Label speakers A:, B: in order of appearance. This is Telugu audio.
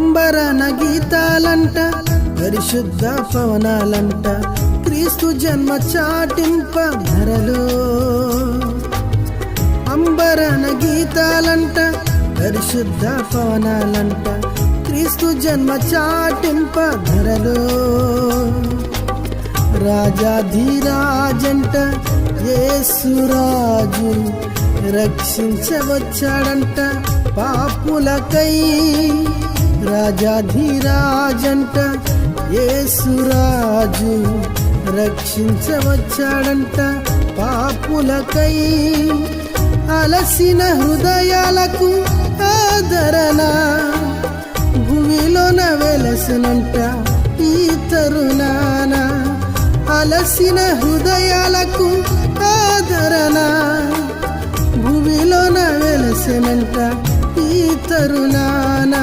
A: అంబరన గీతాలంట పరిశుద్ధ పవనాలంట క్రీస్తు జన్మ చాటింప ధరలో. అంబరన గీతాలంట పరిశుద్ధ పవనాలంట క్రీస్తు జన్మ చాటింప ధరలో. రాజాధిరాజంట యేసురాజు రక్షించవచ్చాడంట పాపులకై. రాజాధిరాజంట యేసురాజు రక్షించవచ్చాడంట పాపులకై. అలసిన హృదయాలకు ఆదరణ భూమిలోన వెలసినంట ఈ తరుణాన. అలసిన హృదయాలకు ఆదరణ భూమిలోన వెలసినంట ఈ తరుణాన.